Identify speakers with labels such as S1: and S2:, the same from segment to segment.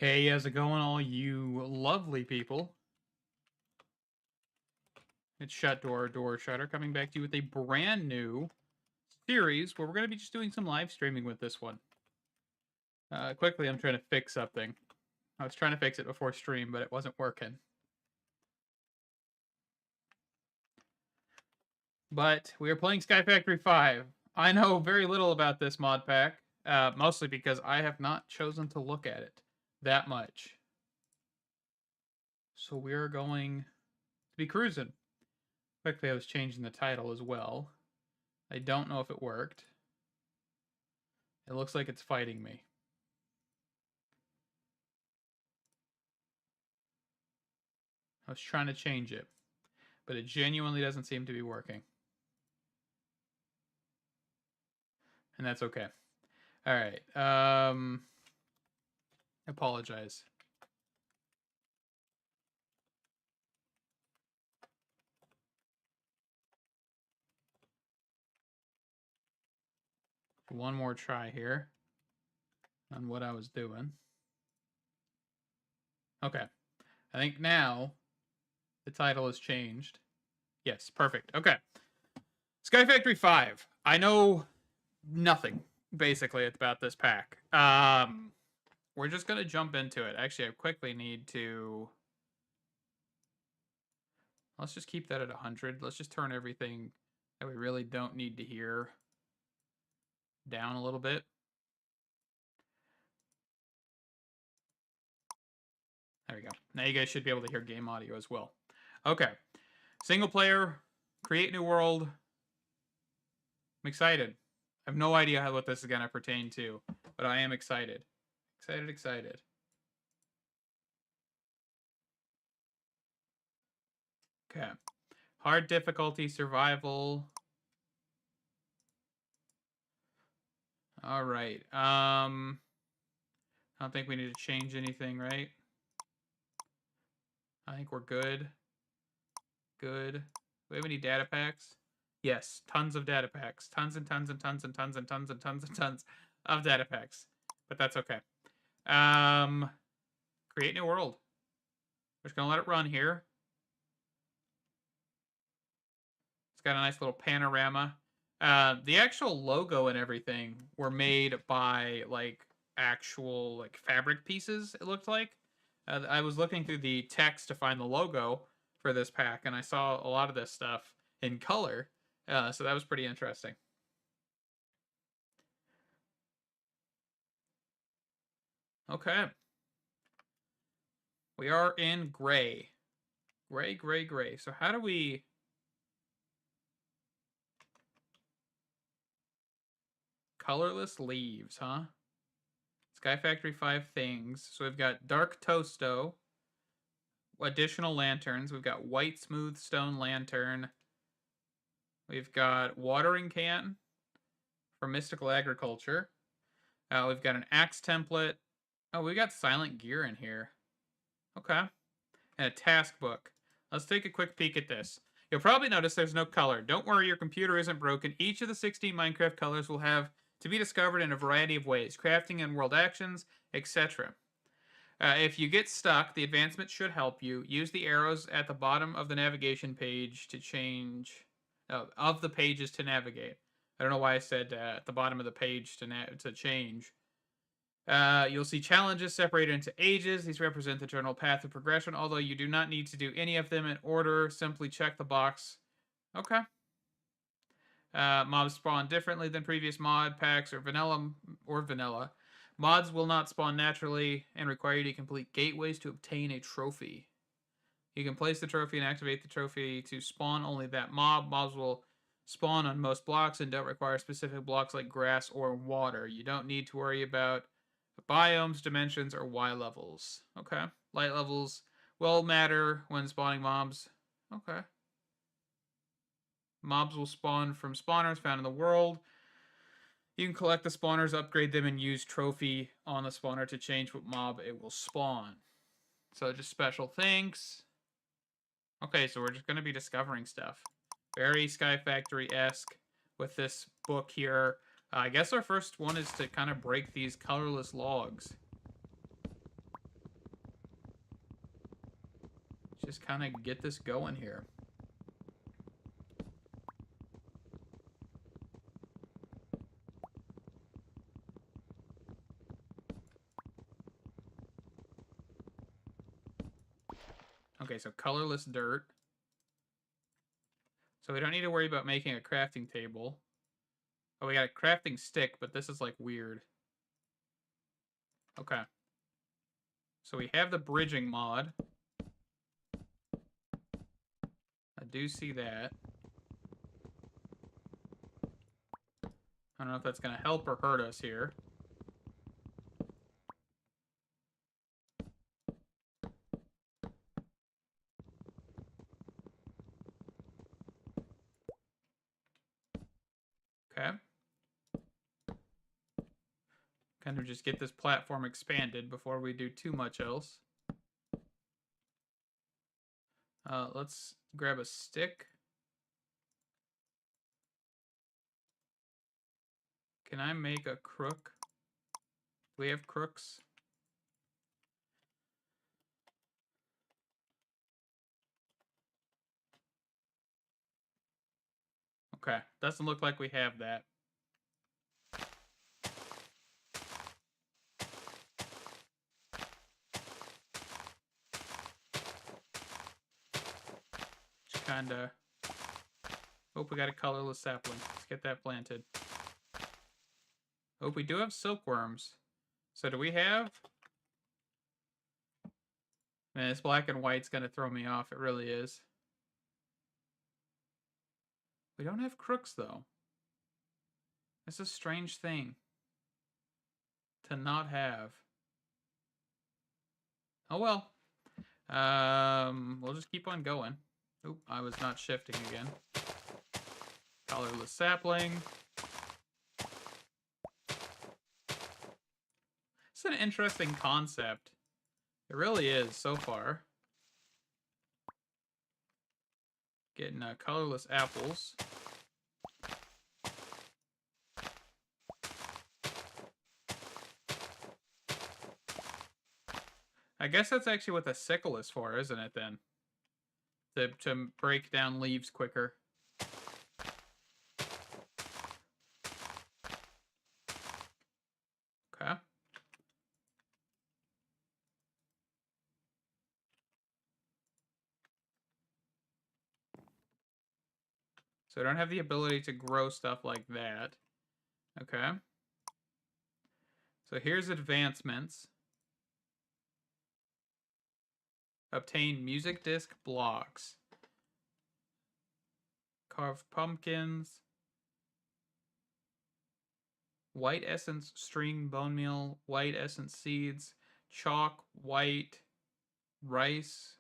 S1: Hey, how's it going, all you lovely people? It's Shut Door Shutter coming back to you with a brand new series where we're going to be just doing some live streaming with this one. Quickly, I'm trying to fix something. I was trying to fix it before stream, but it wasn't working. But we are playing SkyFactory 5. I know very little about this mod pack, mostly because I have not chosen to look at it that much. So we're going to be cruising. Quickly, I was changing the title as well. I don't know if it worked. It looks like it's fighting me. I was trying to change it, but it genuinely doesn't seem to be working. And that's okay. All right. Apologize. One more try here on what I was doing. Okay. I think now the title has changed. Yes, perfect. Okay. SkyFactory 5. I know nothing, basically, about this pack. We're just going to jump into it. Actually, I quickly need to... Let's just keep that at 100. Let's just turn everything that we really don't need to hear down a little bit. There we go. Now you guys should be able to hear game audio as well. Okay. Single player, create new world. I'm excited. I have no idea what this is going to pertain to, but I am excited. Excited. Okay. Hard difficulty, survival. All right. I don't think we need to change anything, right? I think we're good. Good. Do we have any data packs? Yes, tons of data packs. Tons and tons and tons and tons and tons and tons and tons of data packs. But that's okay. Create new world. We're just gonna let it run here. It's got a nice little panorama. The actual logo and everything were made by like actual like fabric pieces, it looked like. I was looking through the text to find the logo for this pack, and I saw a lot of this stuff in color. So that was pretty interesting. Okay. We are in Graey. Graey. So how do we... Colorless leaves, huh? SkyFactory 5 things. So we've got Dark Toasto. Additional lanterns. We've got White Smooth Stone Lantern. We've got Watering Can for Mystical Agriculture. We've got an Axe template. Oh, we got Silent Gear in here. Okay. And a task book. Let's take a quick peek at this. You'll probably notice there's no color. Don't worry, your computer isn't broken. Each of the 16 Minecraft colors will have to be discovered in a variety of ways, crafting and world actions, etc. If you get stuck, the advancement should help you. Use the arrows at the bottom of the navigation page to change... of the pages to navigate. I don't know why I said at the bottom of the page to change. You'll see challenges separated into ages. These represent the general path of progression, although you do not need to do any of them in order. Simply check the box. Okay. Mobs spawn differently than previous mod packs or vanilla. Mods will not spawn naturally and require you to complete gateways to obtain a trophy. You can place the trophy and activate the trophy to spawn only that mob. Mobs will spawn on most blocks and don't require specific blocks like grass or water. You don't need to worry about biomes, dimensions, or Y levels. Okay. Light levels will matter when spawning mobs. Okay. Mobs will spawn from spawners found in the world. You can collect the spawners, upgrade them, and use trophy on the spawner to change what mob it will spawn. So just special things. Okay, so we're just going to be discovering stuff. Very SkyFactory-esque with this book here. I guess our first one is to kind of break these colorless logs. Just kind of get this going here. Okay, so colorless dirt. So we don't need to worry about making a crafting table. Oh, we got a crafting stick, but this is like weird. Okay. So we have the bridging mod. I do see that. I don't know if that's going to help or hurt us here. Okay. Kind of just get this platform expanded before we do too much else. Let's grab a stick. Can I make a crook? Do we have crooks? Okay, doesn't look like we have that. Just kinda... Oh, we got a colorless sapling. Let's get that planted. Oh, we do have silkworms. So do we have... Man, this black and white's gonna throw me off. It really is. We don't have crooks, though. It's a strange thing to not have. Oh, well. We'll just keep on going. Oop, I was not shifting again. Colorless sapling. It's an interesting concept. It really is so far. Getting colorless apples. I guess that's actually what the sickle is for, isn't it, then? To break down leaves quicker. Okay. So I don't have the ability to grow stuff like that. Okay. So here's advancements. Obtain music disc blocks. Carve pumpkins. White essence string bone meal. White essence seeds. Chalk, white, rice.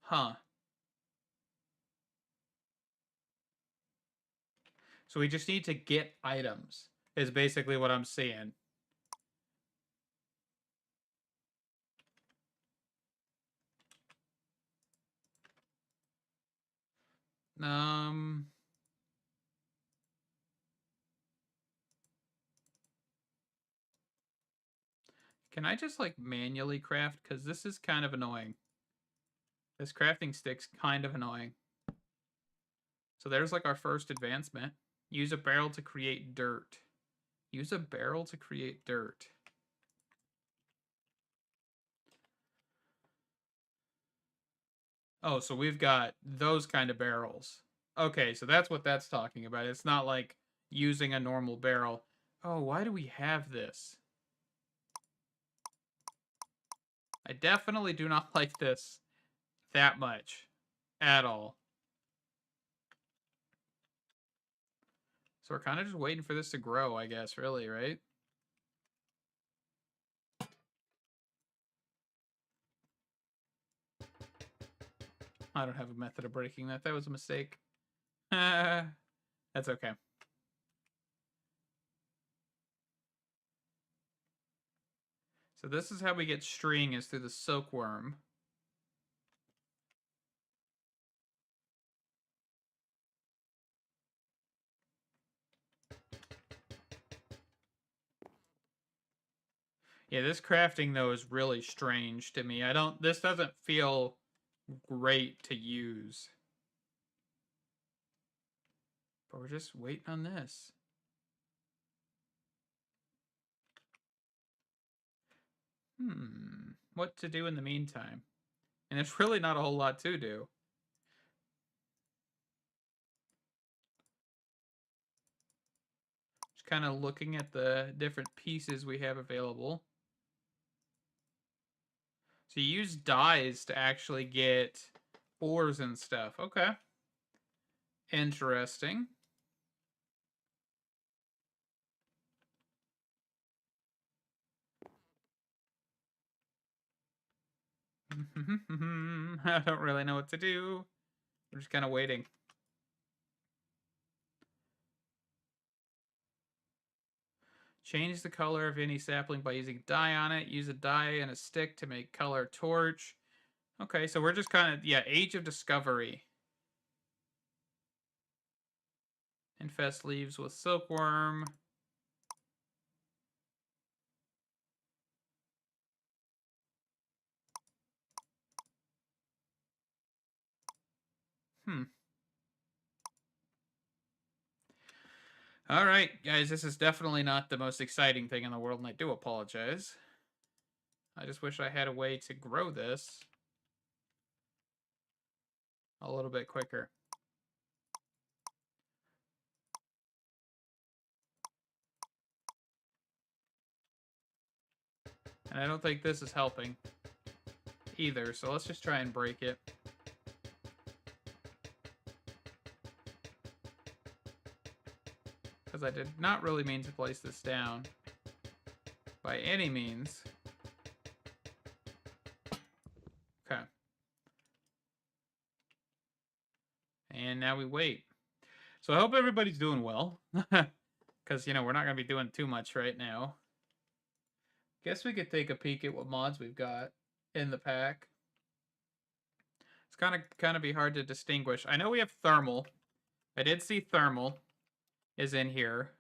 S1: Huh. So we just need to get items, is basically what I'm seeing. Can I just, like, manually craft? Because this is kind of annoying. This crafting stick's kind of annoying. So there's, like, our first advancement. Use a barrel to create dirt. Use a barrel to create dirt. Oh, so we've got those kind of barrels. Okay, so that's what that's talking about. It's not like using a normal barrel. Oh, why do we have this? I definitely do not like this that much at all. So we're kind of just waiting for this to grow, I guess, really, right? I don't have a method of breaking that. That was a mistake. That's okay. So this is how we get string, is through the silkworm. Yeah, this crafting, though, is really strange to me. This doesn't feel great to use. But we're just waiting on this. What to do in the meantime? And there's really not a whole lot to do. Just kind of looking at the different pieces we have available. So you use dyes to actually get ores and stuff. Okay. Interesting. I don't really know what to do. We're just kind of waiting. Change the color of any sapling by using dye on it. Use a dye and a stick to make color torch. Okay, so we're just kind of, yeah, Age of Discovery. Infest leaves with silkworm. All right, guys, this is definitely not the most exciting thing in the world, and I do apologize. I just wish I had a way to grow this a little bit quicker. And I don't think this is helping either, so let's just try and break it. Because I did not really mean to place this down by any means. Okay. And now we wait. So I hope everybody's doing well. Because, you know, we're not going to be doing too much right now. Guess we could take a peek at what mods we've got in the pack. It's kind of be hard to distinguish. I know we have thermal. I did see thermal is in here.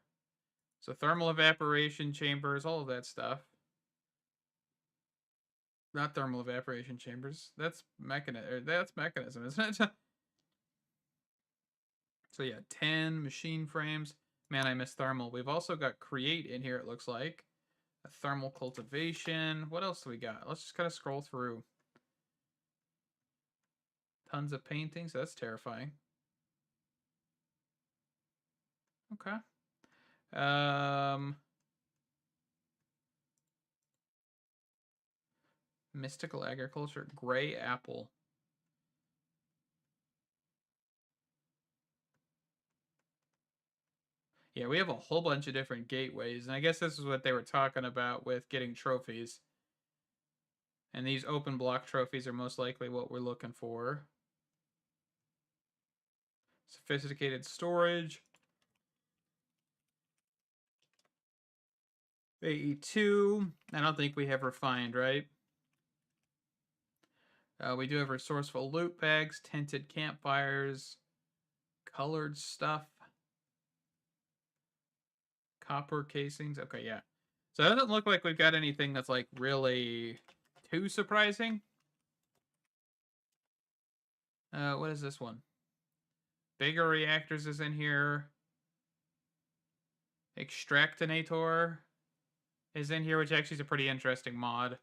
S1: So thermal evaporation chambers, all of that stuff. Not thermal evaporation chambers. That's mechanism, isn't it? So yeah, 10 machine frames. Man, I miss thermal. We've also got create in here, it looks like. A thermal cultivation. What else do we got? Let's just kind of scroll through. Tons of paintings. That's terrifying. Okay. Mystical agriculture. Gray apple. Yeah, we have a whole bunch of different gateways, and I guess this is what they were talking about with getting trophies. And these open block trophies are most likely what we're looking for. Sophisticated storage. AE2. I don't think we have refined, right? We do have resourceful loot bags, tinted campfires, colored stuff. Copper casings. Okay, yeah. So it doesn't look like we've got anything that's like really too surprising. What is this one? Bigger reactors is in here. Extractinator is in here, which actually is a pretty interesting mod.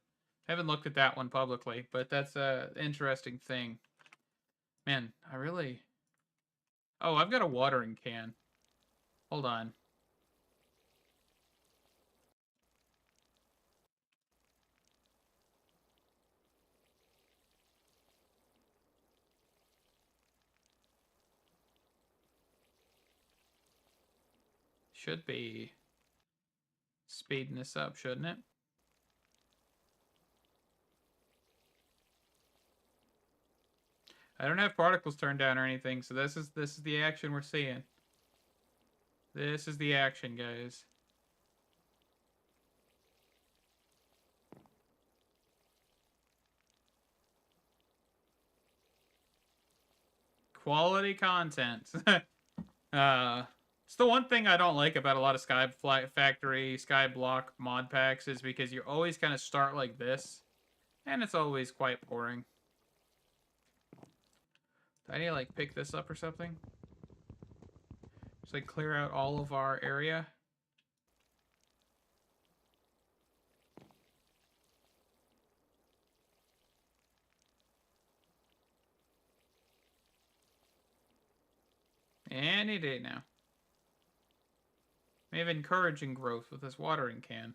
S1: I haven't looked at that one publicly, but that's an interesting thing. Man, I really... Oh, I've got a watering can. Hold on. Should be speeding this up, shouldn't it? I don't have particles turned down or anything, so this is the action we're seeing. This is the action, guys. Quality content. It's the one thing I don't like about a lot of SkyFactory, Skyblock mod packs is because you always kind of start like this, and it's always quite boring. Do I need to, like, pick this up or something? Just, like, clear out all of our area? Any day now. Maybe encouraging growth with this watering can.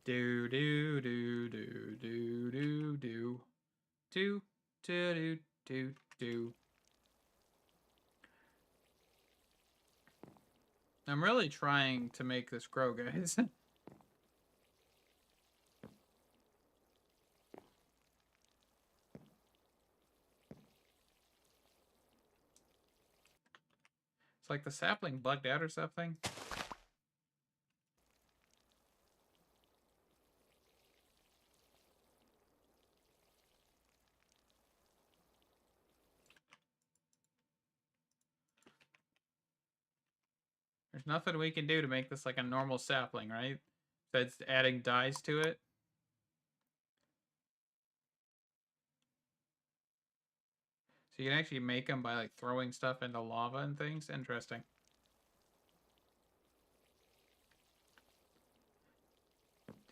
S1: Do do do do do do do do do do do. I'm really trying to make this grow, guys. It's like the sapling bugged out or something. There's nothing we can do to make this like a normal sapling, right? Besides adding dyes to it. So you can actually make them by like throwing stuff into lava and things. Interesting.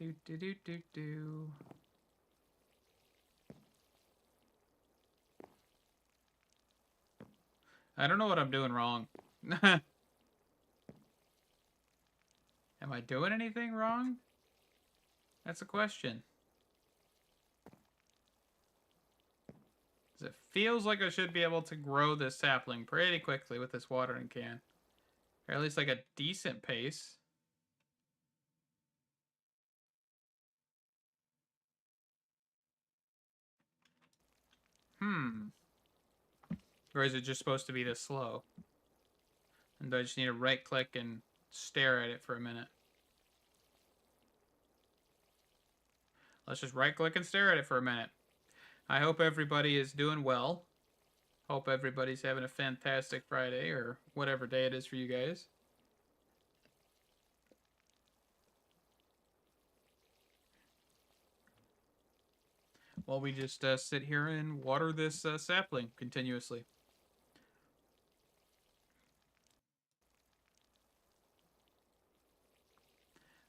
S1: Do do do do do. I don't know what I'm doing wrong. Am I doing anything wrong? That's a question. It feels like I should be able to grow this sapling pretty quickly with this watering can. Or at least like a decent pace. Or is it just supposed to be this slow? And do I just need to right click and stare at it for a minute? Let's just right click and stare at it for a minute. I hope everybody is doing well. Hope everybody's having a fantastic Friday or whatever day it is for you guys. While we just sit here and water this sapling continuously.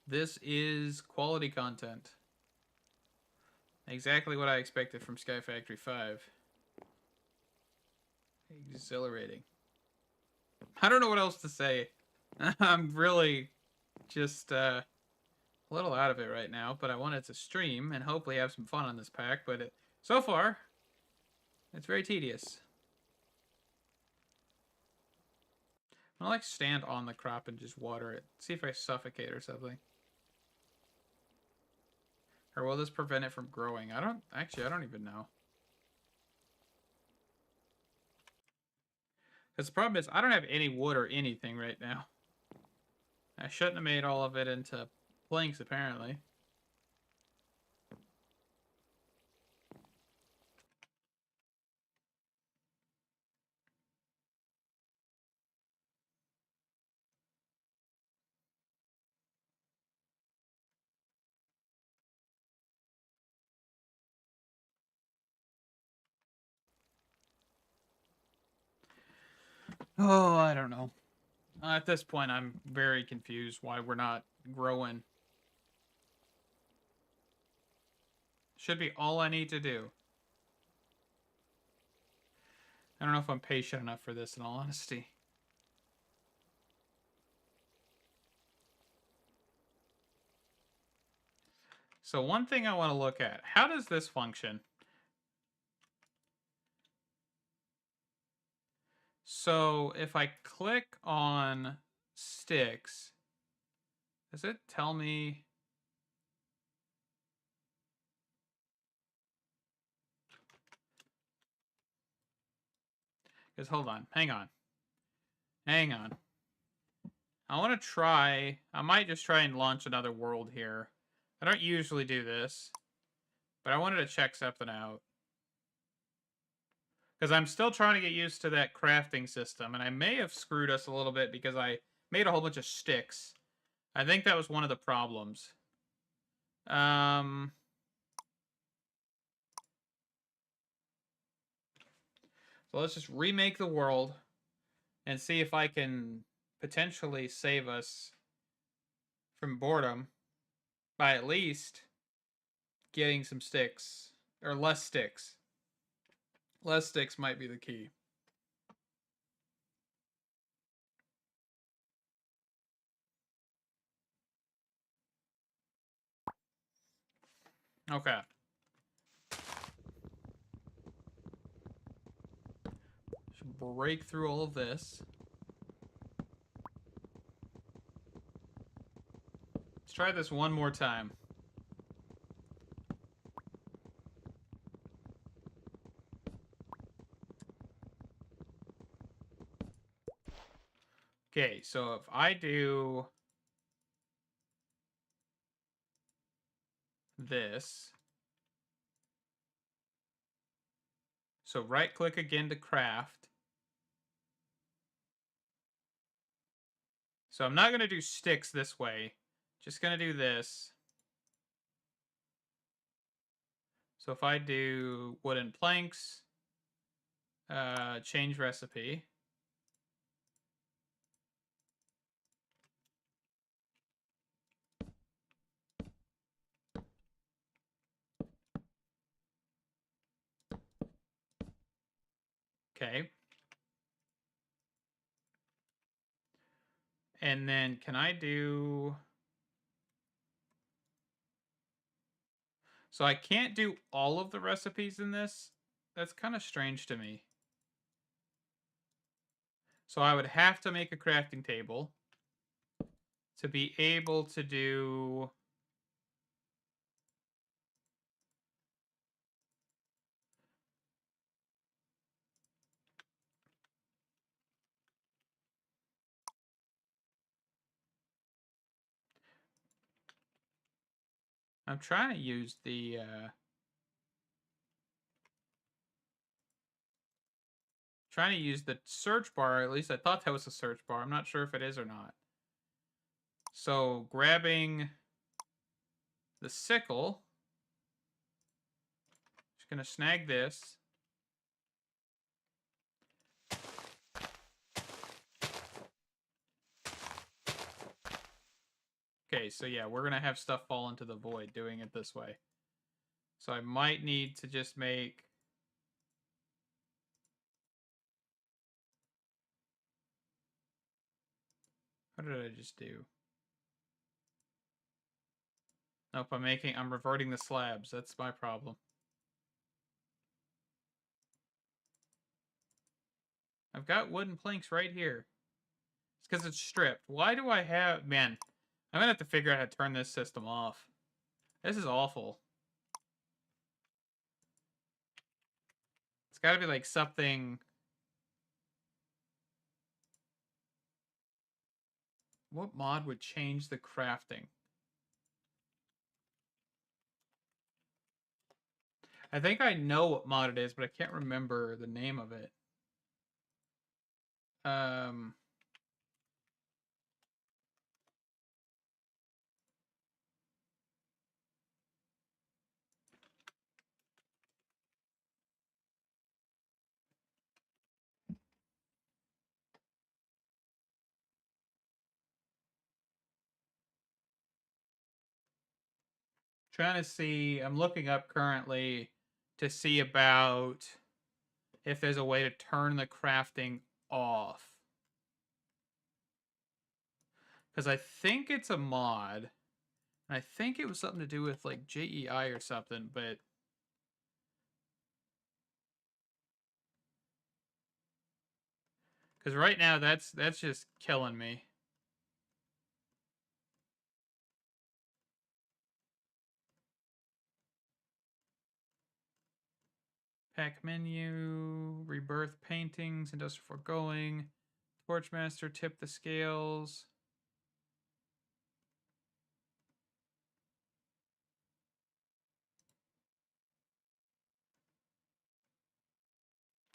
S1: This is quality content. Exactly what I expected from SkyFactory 5. Exhilarating. I don't know what else to say. I'm really just a little out of it right now, but I wanted to stream and hopefully have some fun on this pack, but so far, it's very tedious. I like stand on the crop and just water it. See if I suffocate or something. Or will this prevent it from growing? I don't even know. Because the problem is, I don't have any wood or anything right now. I shouldn't have made all of it into planks, apparently. Oh, I don't know. At this point, I'm very confused why we're not growing. Should be all I need to do. I don't know if I'm patient enough for this, in all honesty. So one thing I want to look at, how does this function? So if I click on sticks, does it tell me? Because hold on, hang on. I want to try, I might just try and launch another world here. I don't usually do this, but I wanted to check something out. Because I'm still trying to get used to that crafting system, and I may have screwed us a little bit because I made a whole bunch of sticks. I think that was one of the problems. So let's just remake the world and see if I can potentially save us from boredom by at least getting some sticks, or less sticks. Less sticks might be the key. Okay. Should break through all of this. Let's try this one more time. Okay, so if I do this, so right click again to craft. So I'm not going to do sticks this way, just going to do this. So if I do wooden planks, change recipe. Okay. And then can I do... So I can't do all of the recipes in this. That's kind of strange to me. So I would have to make a crafting table to be able to do... I'm trying to use the... Trying to use the search bar, at least I thought that was a search bar. I'm not sure if it is or not. So grabbing the sickle, just gonna snag this. Okay, so yeah, we're gonna have stuff fall into the void doing it this way. So I might need to just make... What did I just do? Nope, I'm reverting the slabs. That's my problem. I've got wooden planks right here. It's because it's stripped. Why do I have... Man, I'm gonna have to figure out how to turn this system off. This is awful. It's gotta be like something... What mod would change the crafting? I think I know what mod it is, but I can't remember the name of it. Trying to see... I'm looking up currently to see about if there's a way to turn the crafting off. Because I think it's a mod. And I think it was something to do with like JEI or something, but... Because right now that's just killing me. Pack menu, rebirth paintings, industrial foregoing, torchmaster, tip the scales.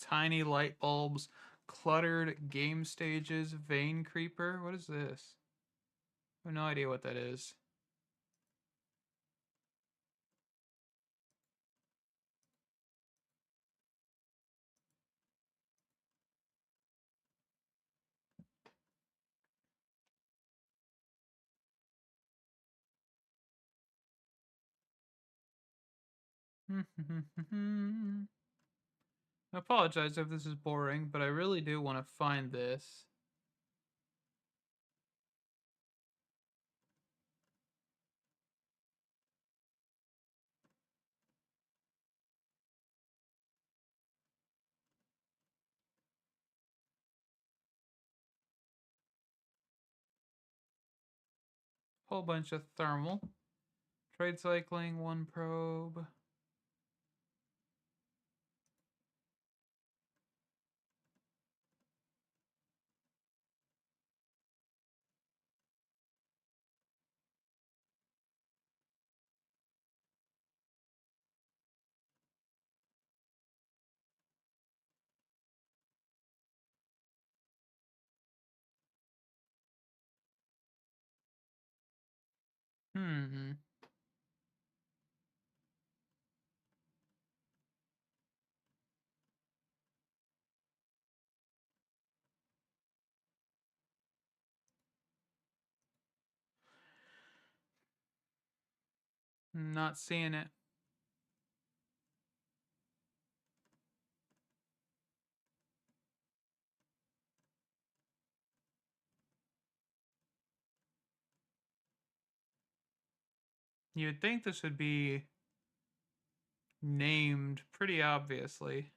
S1: Tiny light bulbs. Cluttered game stages, vein creeper. What is this? I have no idea what that is. I apologize if this is boring, but I really do want to find this. Whole bunch of thermal. Trade cycling, 1 probe. Not seeing it. You would think this would be named pretty obviously.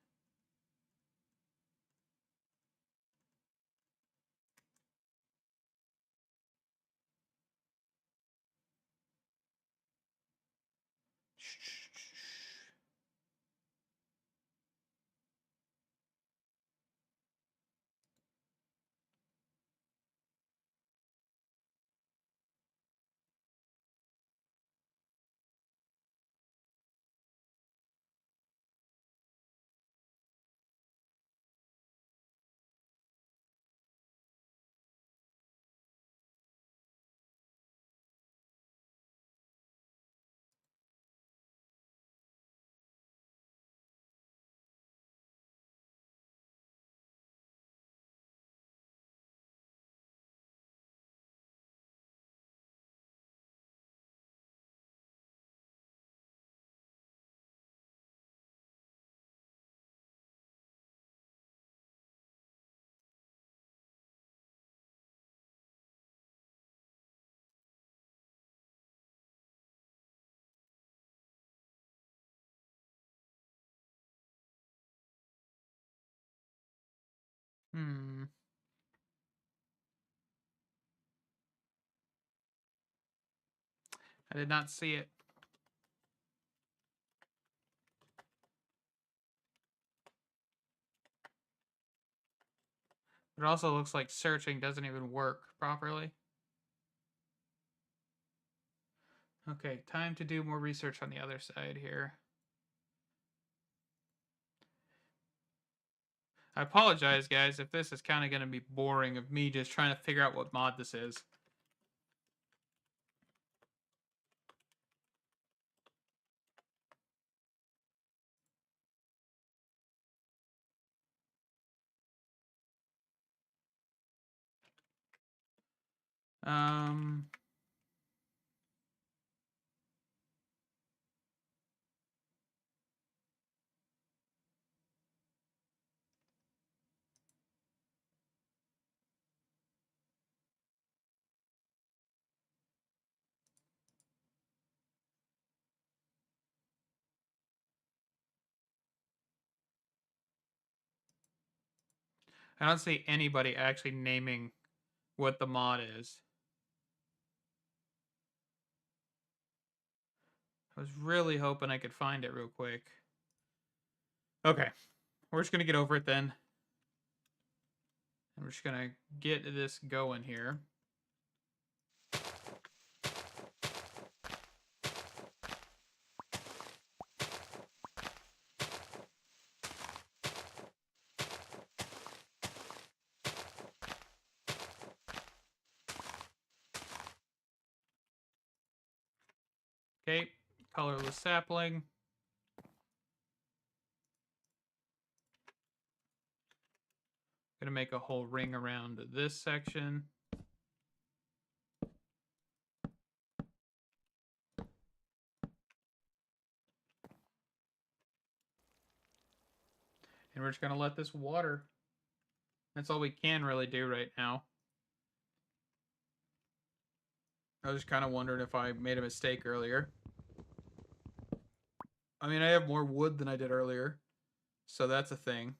S1: I did not see it. It also looks like searching doesn't even work properly. Okay, time to do more research on the other side here. I apologize, guys, if this is kind of going to be boring of me just trying to figure out what mod this is. I don't see anybody actually naming what the mod is. I was really hoping I could find it real quick. Okay, we're just going to get over it then. And we're just going to get this going here. Okay, colorless sapling. Gonna make a whole ring around this section. And we're just gonna let this water. That's all we can really do right now. I was just kind of wondering if I made a mistake earlier. I mean, I have more wood than I did earlier, so that's a thing.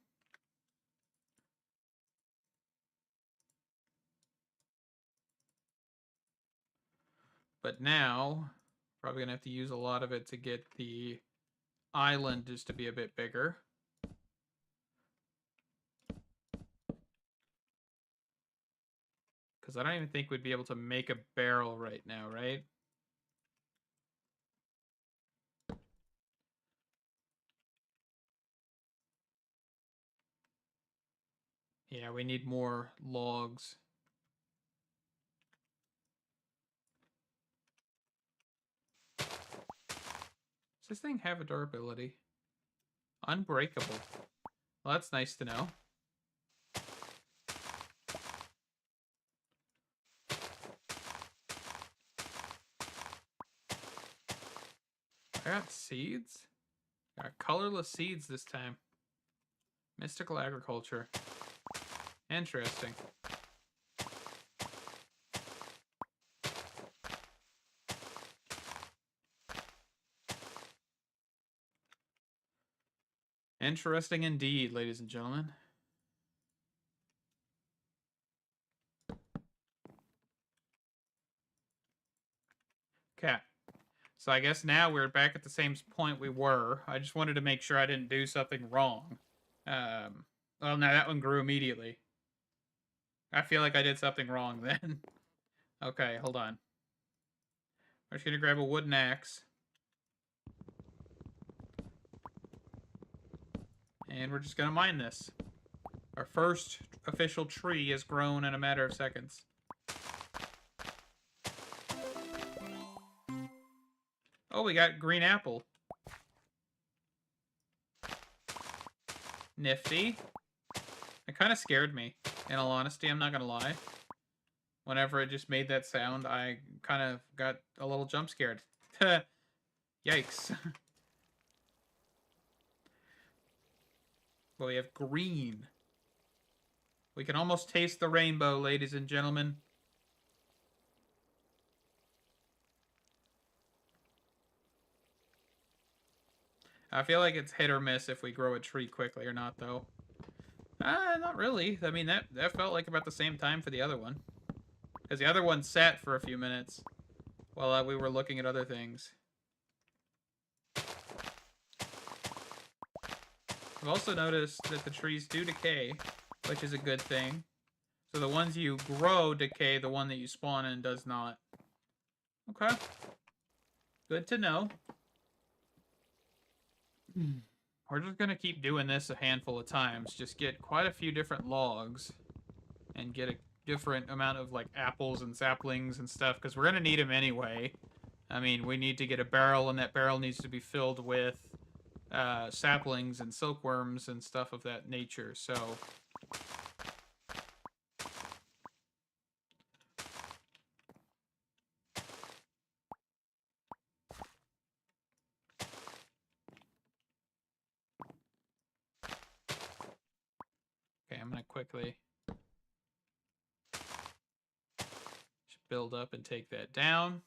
S1: But now, probably gonna have to use a lot of it to get the island just to be a bit bigger. Because I don't even think we'd be able to make a barrel right now, right? Yeah, we need more logs. Does this thing have a durability? Unbreakable. Well, that's nice to know. I got seeds? Got colorless seeds this time. Mystical agriculture. Interesting. Interesting indeed, ladies and gentlemen. Okay. So I guess now we're back at the same point we were. I just wanted to make sure I didn't do something wrong. Well, now that one grew immediately. I feel like I did something wrong then. Okay, hold on. I'm just gonna grab a wooden axe. And we're just gonna mine this. Our first official tree has grown in a matter of seconds. Oh, we got green apple. Nifty. It kind of scared me, in all honesty, I'm not gonna lie. Whenever it just made that sound, I kind of got a little jump scared. Yikes. Well, we have green. We can almost taste the rainbow, ladies and gentlemen. I feel like it's hit or miss if we grow a tree quickly or not, though. Not really. I mean, that felt like about the same time for the other one. Because the other one sat for a few minutes while we were looking at other things. I've also noticed that the trees do decay, which is a good thing. So the ones you grow decay, the one that you spawn in does not. Okay. Good to know. We're just going to keep doing this a handful of times. Just get quite a few different logs. And get a different amount of, like, apples and saplings and stuff. Because we're going to need them anyway. I mean, we need to get a barrel, and that barrel needs to be filled with saplings and silkworms and stuff of that nature. So... Okay, I'm going to quickly just build up and take that down.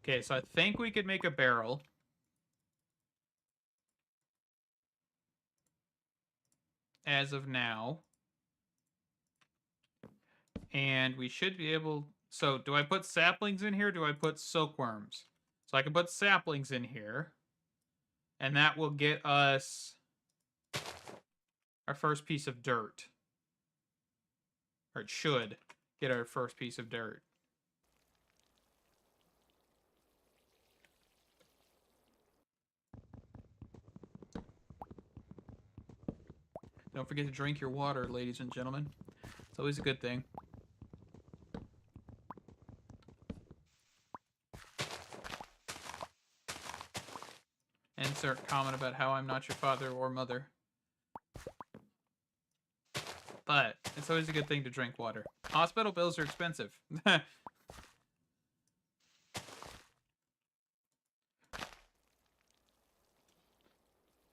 S1: Okay, so I think we could make a barrel. As of now. And we should be able... So, do I put saplings in here or do I put silkworms? So I can put saplings in here. And that will get us our first piece of dirt. Or it should get our first piece of dirt. Don't forget to drink your water, ladies and gentlemen. It's always a good thing. Insert comment about how I'm not your father or mother. But it's always a good thing to drink water. Hospital bills are expensive. And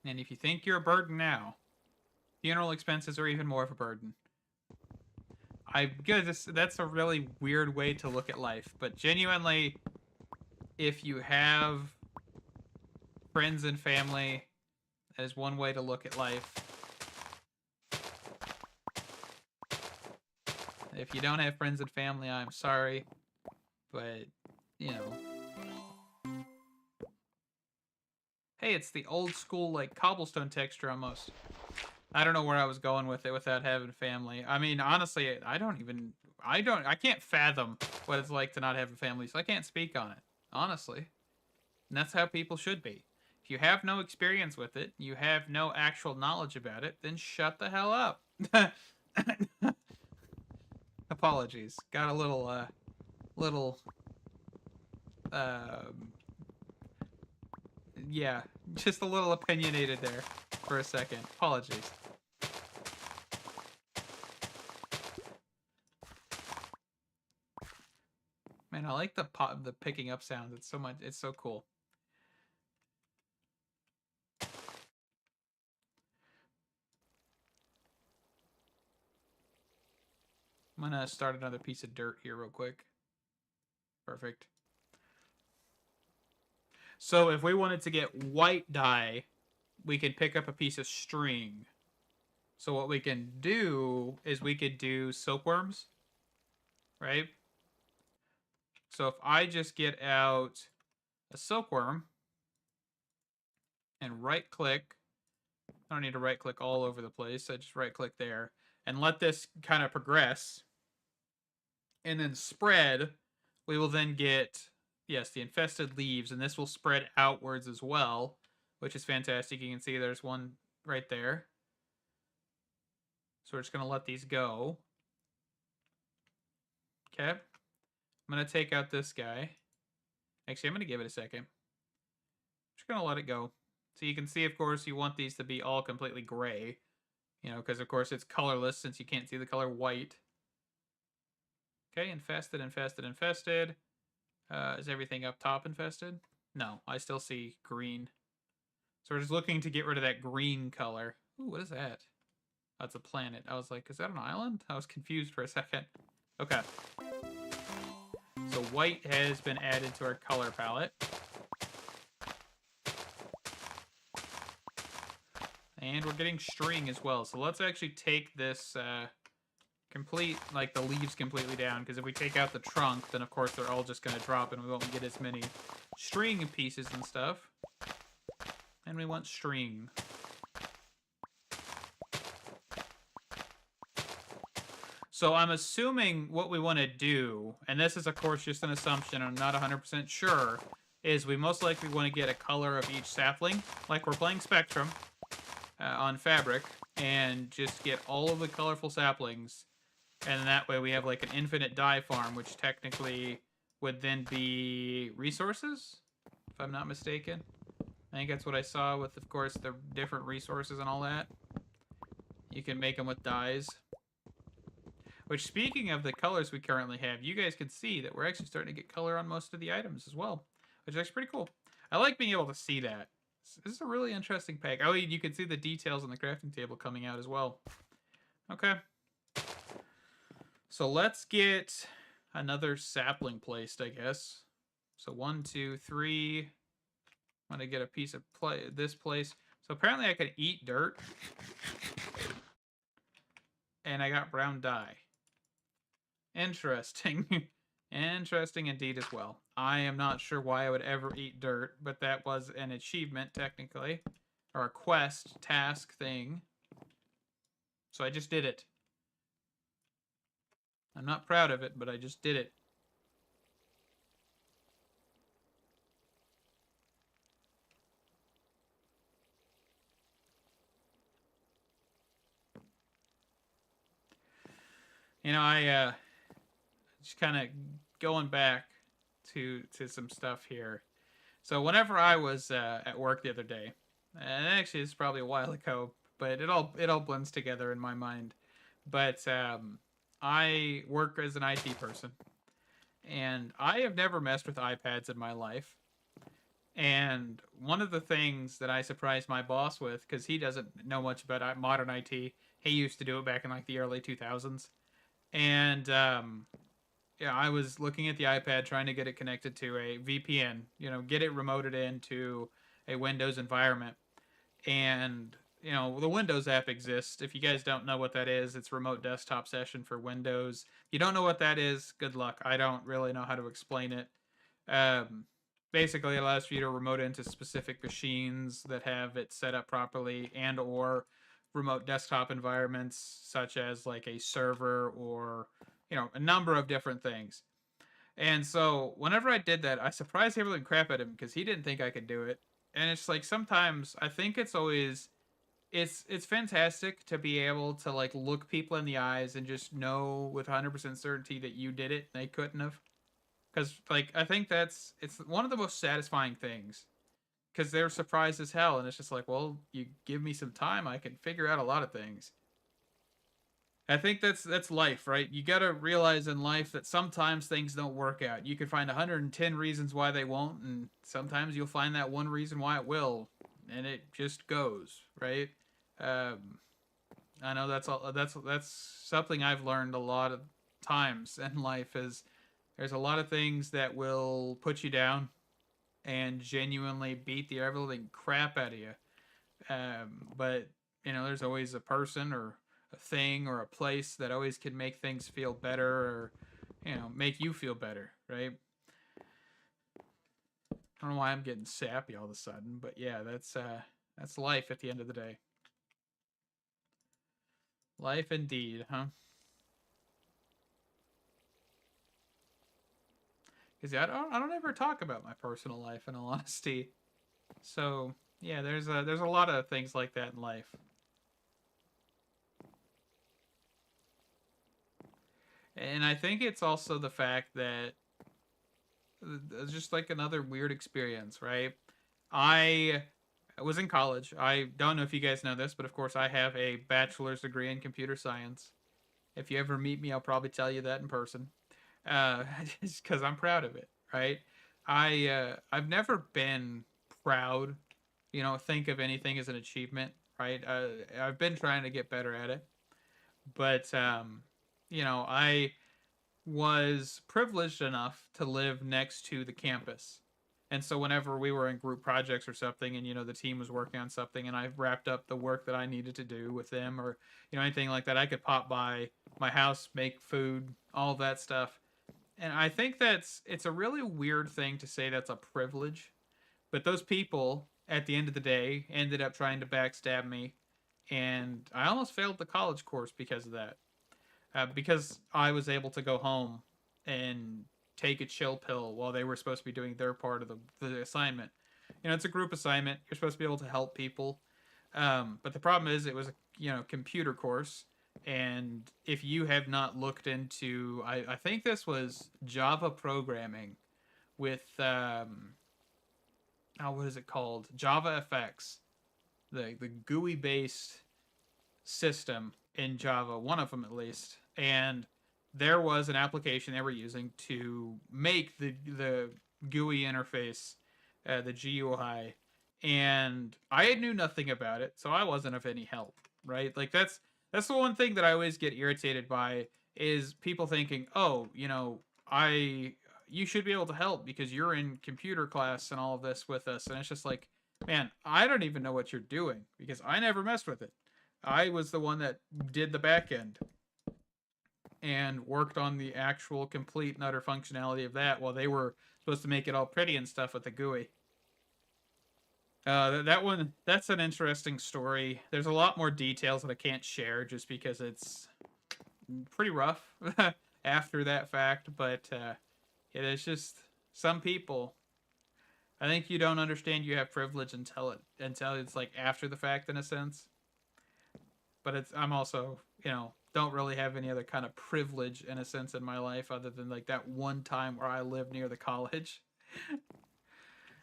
S1: if you think you're a burden now, funeral expenses are even more of a burden. That's a really weird way to look at life, but genuinely, if you have friends and family, that is one way to look at life. If you don't have friends and family, I'm sorry, but, you know. Hey, it's the old school, like, cobblestone texture almost. I don't know where I was going with it without having family. I mean, honestly, I can't fathom what it's like to not have a family, so I can't speak on it, honestly. And that's how people should be. If you have no experience with it, you have no actual knowledge about it, then shut the hell up. Apologies. Got a yeah, just a little opinionated there for a second. Apologies. Man, I like the picking up sounds. It's so much. It's so cool. I'm gonna start another piece of dirt here real quick. Perfect. So if we wanted to get white dye, we could pick up a piece of string. So what we can do is we could do silkworms, right? So if I just get out a silkworm and right click, I don't need to right click all over the place. I just right click there and let this kind of progress and then spread. We will then get, yes, the infested leaves, and this will spread outwards as well, which is fantastic. You can see there's one right there. So we're just going to let these go. Okay. I'm going to take out this guy. Actually, I'm going to give it a second. Just going to let it go. So you can see, of course, you want these to be all completely gray. You know, because, of course, it's colorless since you can't see the color white. Okay, infested, infested, infested. Is everything up top infested? No, I still see green. So we're just looking to get rid of that green color. Ooh, what is that? That's a planet. I was like, is that an island? I was confused for a second. Okay. So white has been added to our color palette. And we're getting string as well. So let's actually take this like the leaves completely down, because if we take out the trunk, then of course they're all just going to drop and we won't get as many string pieces and stuff. And we want string. So I'm assuming what we want to do, and this is of course just an assumption, I'm not 100% sure, is we most likely want to get a color of each sapling, like we're playing Spectrum on Fabric, and just get all of the colorful saplings, and that way we have like an infinite dye farm, which technically would then be resources, if I'm not mistaken. I think that's what I saw with, of course, the different resources and all that. You can make them with dyes. Which, speaking of the colors we currently have, you guys can see that we're actually starting to get color on most of the items as well, which is actually pretty cool. I like being able to see that. This is a really interesting pack. Oh, you can see the details on the crafting table coming out as well. Okay. So let's get another sapling placed, I guess. So 1, 2, 3. I'm going to get a piece of this place. So apparently I could eat dirt. And I got brown dye. Interesting. Interesting indeed as well. I am not sure why I would ever eat dirt, but that was an achievement, technically. Or a quest, task thing. So I just did it. I'm not proud of it, but I just did it. You know, I just kind of going back to some stuff here. So whenever I was at work the other day, and actually it's probably a while ago, but it all blends together in my mind. But I work as an IT person, and I have never messed with iPads in my life. And one of the things that I surprised my boss with, because he doesn't know much about modern IT, he used to do it back in like the early 2000s. And yeah, I was looking at the iPad trying to get it connected to a VPN, get it remoted into a Windows environment. And, the Windows app exists. If you guys don't know what that is, it's remote desktop session for Windows. If you don't know what that is, good luck. I don't really know how to explain it. Um, Basically, it allows for you to remote into specific machines that have it set up properly, and or remote desktop environments such as like a server or a number of different things. And so whenever I did that, I surprised everyone and crap at him because he didn't think I could do it. And it's like sometimes I think it's fantastic to be able to like look people in the eyes and just know with 100% certainty that you did it, they couldn't have. Because like I think it's one of the most satisfying things because they're surprised as hell, and it's just like, well, you give me some time, I can figure out a lot of things. I think that's life, right? You got to realize in life that sometimes things don't work out. You can find 110 reasons why they won't, and sometimes you'll find that one reason why it will, and it just goes, right? Um, I know that's something I've learned a lot of times in life. Is there's a lot of things that will put you down and genuinely beat the everything crap out of you. But there's always a person or a thing or a place that always can make things feel better or make you feel better, right? I don't know why I'm getting sappy all of a sudden, but yeah, that's life at the end of the day. Life indeed, huh? Because I don't ever talk about my personal life in all honesty. So yeah, there's a lot of things like that in life. And I think it's also the fact that it's just like another weird experience, right? I was in college. I don't know if you guys know this, but of course I have a bachelor's degree in computer science. If you ever meet me, I'll probably tell you that in person, uh, just because I'm proud of it, right? I've never been proud, think of anything as an achievement, right? I've been trying to get better at it, but I was privileged enough to live next to the campus. And so whenever we were in group projects or something and the team was working on something and I wrapped up the work that I needed to do with them or anything like that, I could pop by my house, make food, all of that stuff. And I think it's a really weird thing to say that's a privilege, but those people at the end of the day ended up trying to backstab me and I almost failed the college course because of that, because I was able to go home and take a chill pill while they were supposed to be doing their part of the assignment. It's a group assignment. You're supposed to be able to help people, but the problem is it was a computer course, and if you have not looked into, I think this was Java programming with what is it called? Java FX, the GUI based system in Java, one of them at least, and there was an application they were using to make the GUI interface, the GUI, and I knew nothing about it, so I wasn't of any help, right? Like that's the one thing that I always get irritated by is people thinking, oh, I you should be able to help because you're in computer class and all of this with us, and it's just like, man, I don't even know what you're doing because I never messed with it. I was the one that did the back end and worked on the actual complete and utter functionality of that while they were supposed to make it all pretty and stuff with the GUI. That one, that's an interesting story. There's a lot more details that I can't share just because it's pretty rough after that fact, but it is just some people. I think you don't understand you have privilege until it's like after the fact in a sense. But I'm also don't really have any other kind of privilege in a sense in my life other than like that one time where I lived near the college.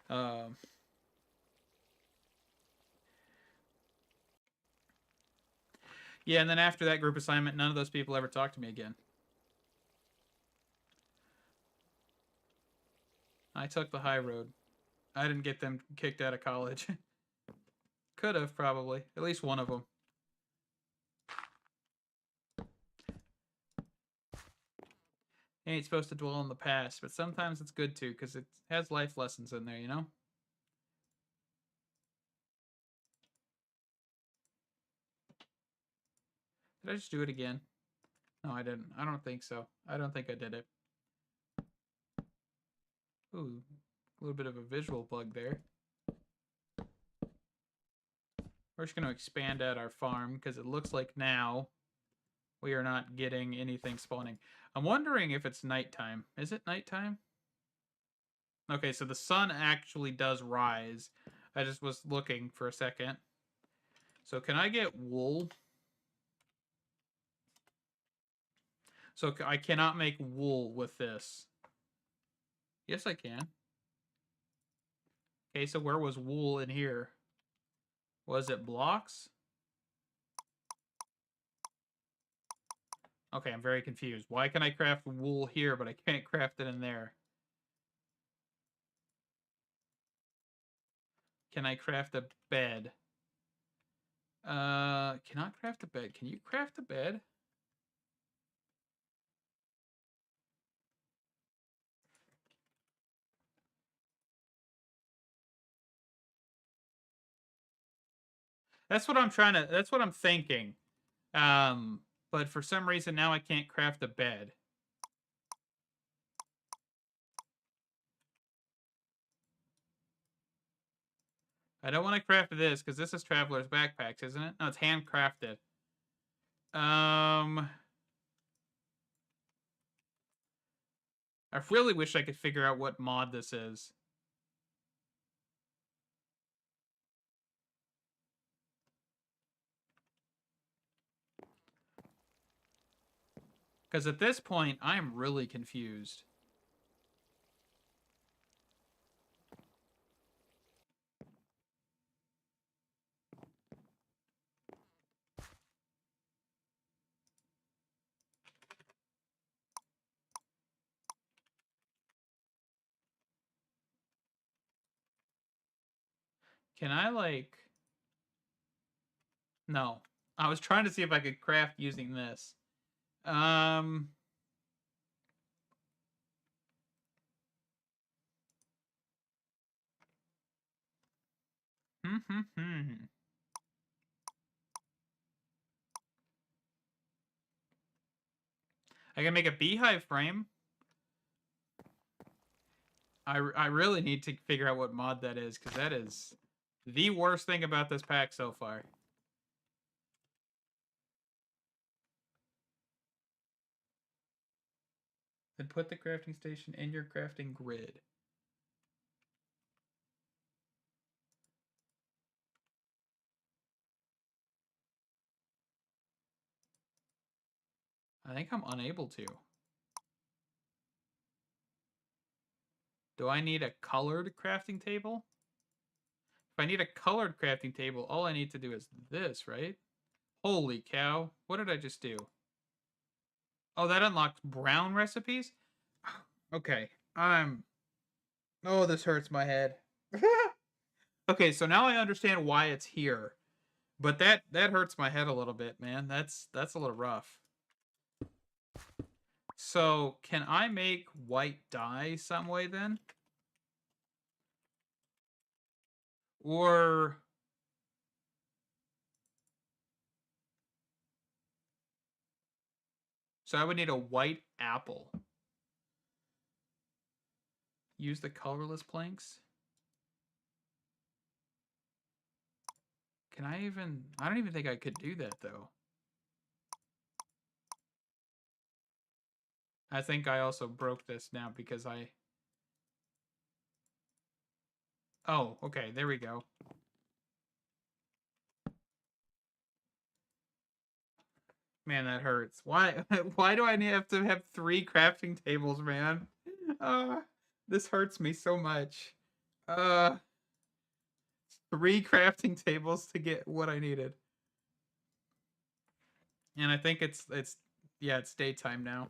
S1: Um, yeah, and then after that group assignment, none of those people ever talked to me again. I took the high road. I didn't get them kicked out of college. Could have, probably. At least one of them. Ain't supposed to dwell on the past, but sometimes it's good to, because it has life lessons in there, you know? Did I just do it again? No, I didn't. I don't think so. I don't think I did it. Ooh, a little bit of a visual bug there. We're just going to expand out our farm, because it looks like now we are not getting anything spawning. I'm wondering if it's nighttime. Is it nighttime? Okay, so the sun actually does rise. I just was looking for a second. So can I get wool? So I cannot make wool with this. Yes, I can. Okay, so where was wool in here? Was it blocks? Okay, I'm very confused. Why can I craft wool here, but I can't craft it in there? Can I craft a bed? Cannot craft a bed. Can you craft a bed? That's what I'm trying to, that's what I'm thinking. But for some reason now I can't craft a bed. I don't want to craft this because this is Traveler's Backpacks, isn't it? No, it's handcrafted. I really wish I could figure out what mod this is. Because at this point, I'm really confused. Can I, like... No. I was trying to see if I could craft using this. I can make a beehive frame. I really need to figure out what mod that is, because that is the worst thing about this pack so far. Then put the crafting station in your crafting grid. I think I'm unable to. Do I need a colored crafting table? If I need a colored crafting table, all I need to do is this, right? Holy cow. What did I just do? Oh, that unlocks brown recipes? Okay. Oh, this hurts my head. Okay, so now I understand why it's here. But that hurts my head a little bit, man. That's a little rough. So, can I make white dye some way then? Or... So I would need a white apple. Use the colorless planks? Can I even... I don't even think I could do that, though. I think I also broke this now because I... Oh, okay, there we go. Man, that hurts. Why why do I have to have 3 crafting tables, man? This hurts me so much. Uh, 3 crafting tables to get what I needed. And I think it's yeah, it's daytime now.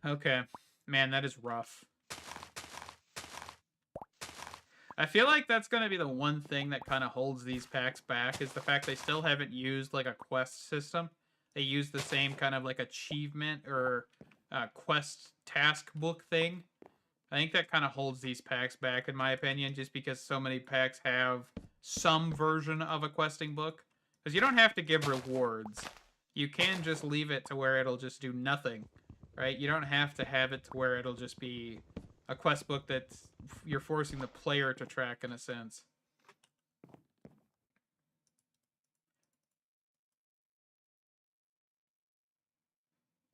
S1: Okay. Man, that is rough. I feel like that's going to be the one thing that kind of holds these packs back is the fact they still haven't used like a quest system. They use the same kind of like achievement or quest task book thing. I think that kind of holds these packs back, in my opinion, just because so many packs have some version of a questing book. Because you don't have to give rewards. You can just leave it to where it'll just do nothing, right? You don't have to have it to where it'll just be a quest book that you're forcing the player to track, in a sense.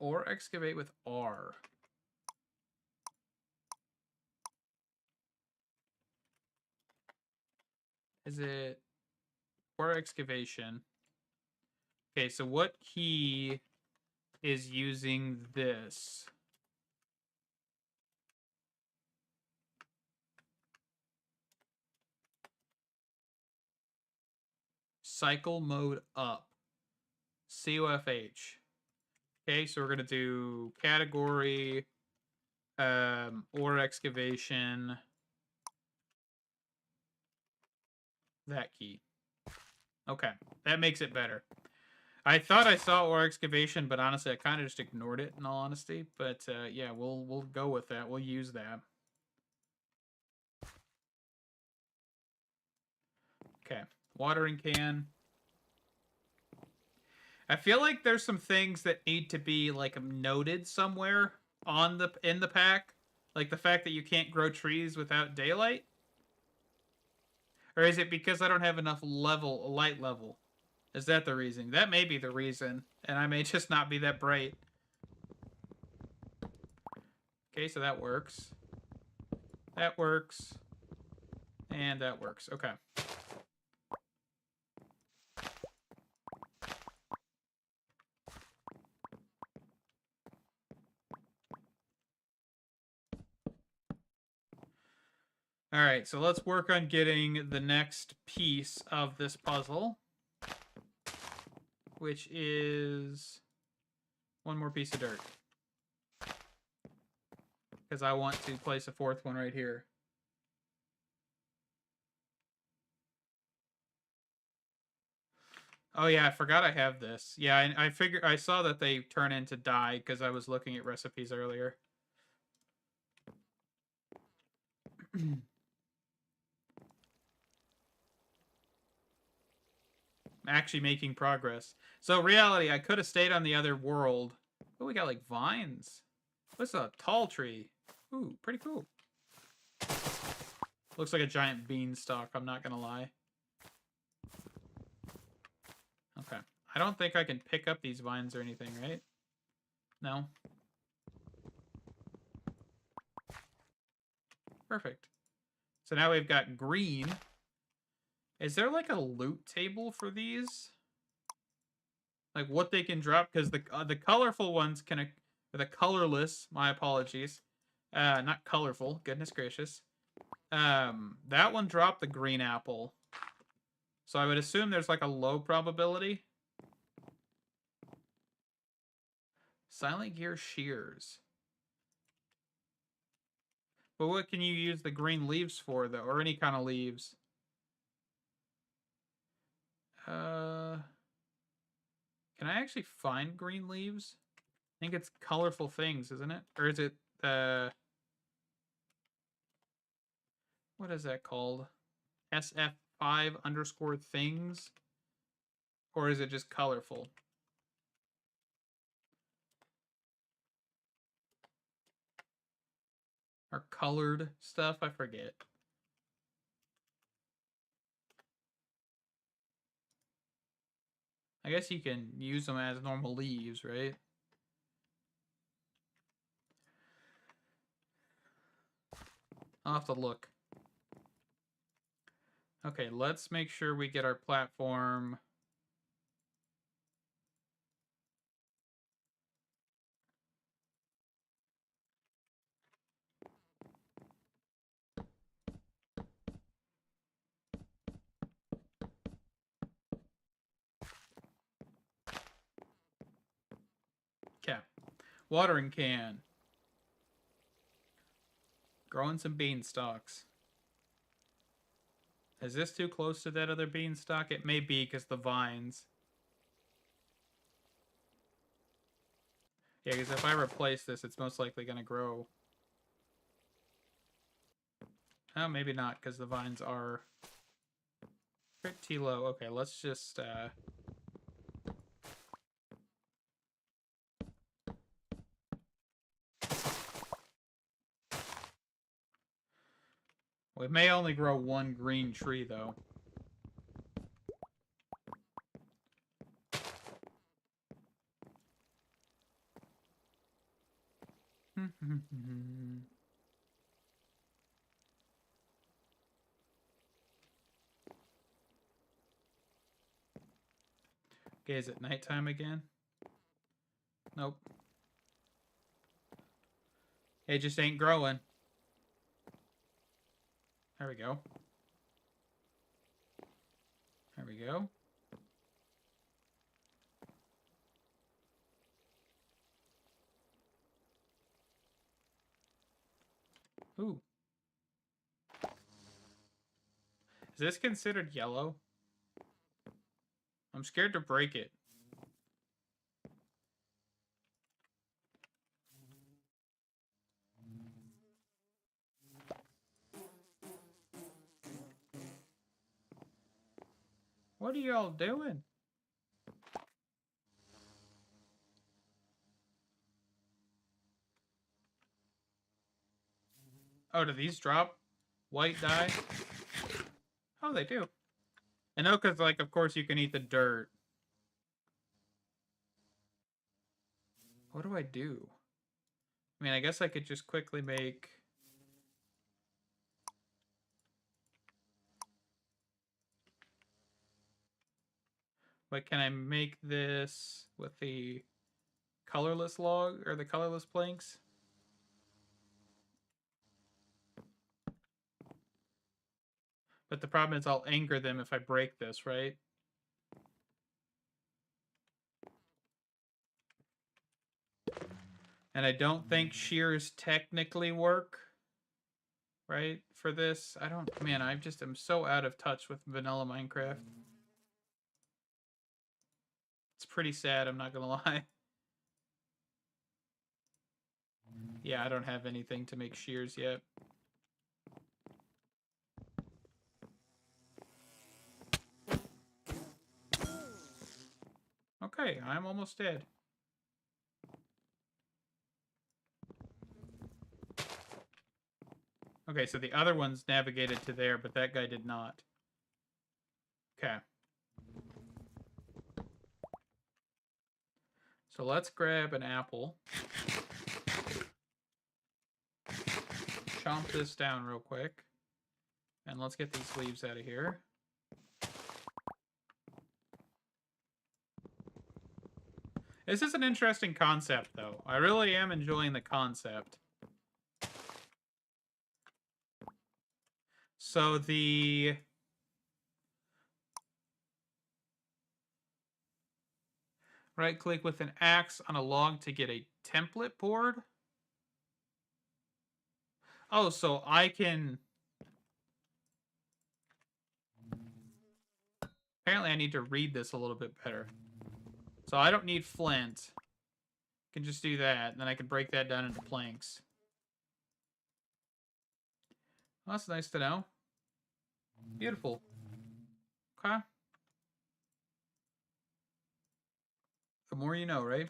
S1: Or excavate with R. Is it or excavation? Okay, so what key is using this? Cycle mode up. COFH. Okay, so we're gonna do category, or excavation. That key. Okay, that makes it better. I thought I saw ore excavation, but honestly, I kind of just ignored it, in all honesty. But yeah, we'll go with that. We'll use that. Okay, watering can. I feel like there's some things that need to be like noted somewhere on in the pack, like the fact that you can't grow trees without daylight. Or is it because I don't have enough light level? Is that the reason? That may be the reason, and I may just not be that bright. Okay, so that works. That works. And that works. Okay. All right, so let's work on getting the next piece of this puzzle, which is one more piece of dirt. Because I want to place a 4th one right here. Oh yeah, I forgot I have this. Yeah, I saw that they turn into dye because I was looking at recipes earlier. Actually making progress. So reality, I could have stayed on the other world. Oh, we got like vines. What's a tall tree? Ooh, pretty cool. Looks like a giant beanstalk, I'm not gonna lie. Okay. I don't think I can pick up these vines or anything, right? No. Perfect. So now we've got green. Is there like a loot table for these? Like what they can drop? Because the colorful ones can... Or the colorless, my apologies. Not colorful, goodness gracious. That one dropped the green apple. So I would assume there's like a low probability. Silent gear shears. But what can you use the green leaves for, though? Or any kind of leaves? Can I actually find green leaves? I think it's colorful things, isn't it? Or is it, what is that called? SF5_things? Or is it just colorful? Or colored stuff? I forget. I guess you can use them as normal leaves, right? I'll have to look. Okay, let's make sure we get our platform. Okay. Watering can. Growing some beanstalks. Is this too close to that other beanstalk? It may be because the vines. Yeah, because if I replace this, it's most likely going to grow. Oh, maybe not, because the vines are pretty low. Okay, let's just... We may only grow one green tree, though. Okay, is it nighttime again? Nope. It just ain't growing. There we go. There we go. Ooh. Is this considered yellow? I'm scared to break it. What are y'all doing? Oh, do these drop white dye? Oh, they do. I know, because, like, of course you can eat the dirt. What do I do? I mean, I guess I could just quickly make... But can I make this with the colorless log, or the colorless planks? But the problem is I'll anger them if I break this, right? And I don't think shears technically work, right, for this. I don't... Man, I just am so out of touch with vanilla Minecraft. It's pretty sad, I'm not gonna lie. Yeah, I don't have anything to make shears yet. Okay, I'm almost dead. Okay, so the other ones navigated to there, but that guy did not. Okay. So let's grab an apple. Chomp this down real quick. And let's get these leaves out of here. This is an interesting concept, though. I really am enjoying the concept. So the... Right-click with an axe on a log to get a template board? Oh, so I can... Apparently I need to read this a little bit better. So I don't need flint. I can just do that, and then I can break that down into planks. Well, that's nice to know. Beautiful. Okay. The more you know, right?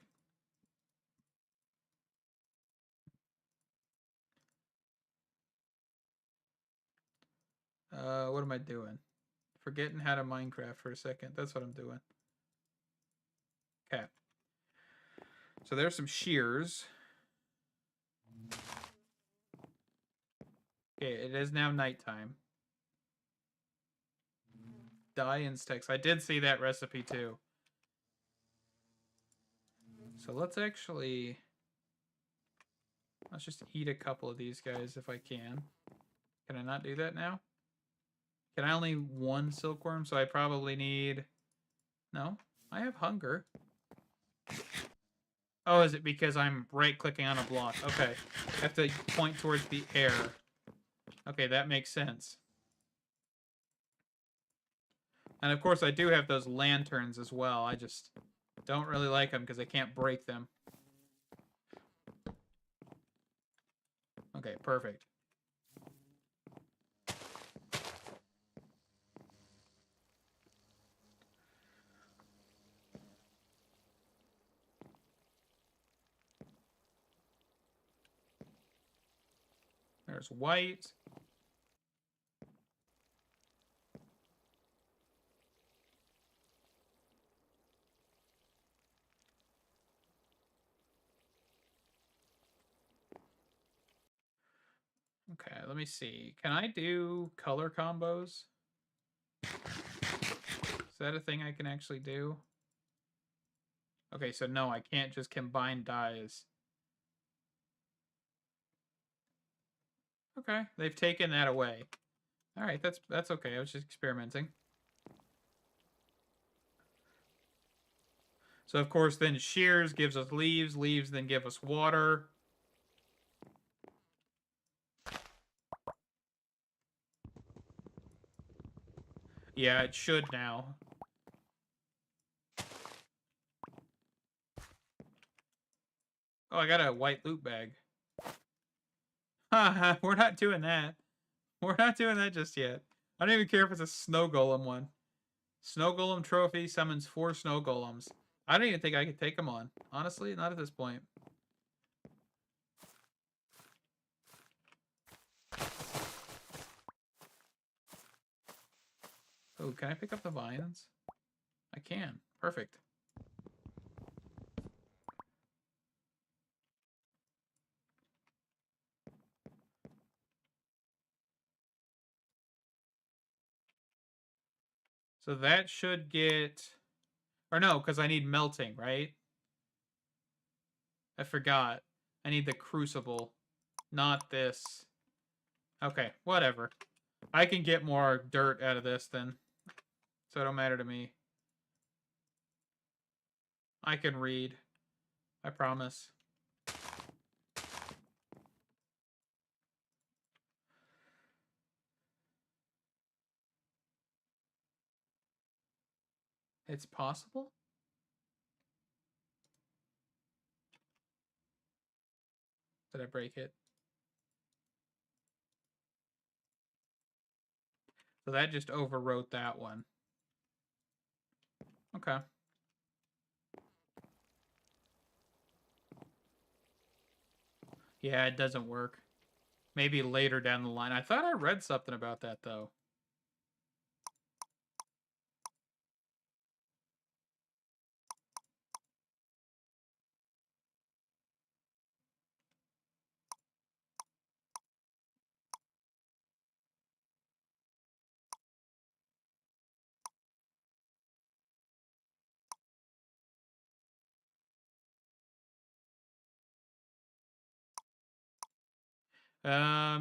S1: What am I doing? Forgetting how to Minecraft for a second. That's what I'm doing. Okay. So there's some shears. Okay, it is now nighttime. Dye insects. I did see that recipe too. So let's just eat a couple of these guys if I can. Can I not do that now? Can I only one silkworm? So I probably need... No, I have hunger. Oh, is it because I'm right-clicking on a block? Okay. I have to point towards the air. Okay, that makes sense. And of course, I do have those lanterns as well. I just don't really like them because I can't break them. Okay, perfect. There's white. Okay, let me see. Can I do color combos? Is that a thing I can actually do? Okay, so no, I can't just combine dyes. Okay, they've taken that away. All right, that's okay. I was just experimenting. So of course, then shears gives us leaves. Leaves then give us water. Yeah, it should now. Oh, I got a white loot bag. Haha, we're not doing that. We're not doing that just yet. I don't even care if it's a snow golem one. Snow golem trophy summons 4 snow golems. I don't even think I could take them on. Honestly, not at this point. Oh, can I pick up the vines? I can. Perfect. So that should get... Or no, because I need melting, right? I forgot. I need the crucible, not this. Okay, whatever. I can get more dirt out of this then. So it don't matter to me. I can read. I promise. It's possible? Did I break it? So that just overwrote that one. Okay. Yeah, it doesn't work. Maybe later down the line. I thought I read something about that, though.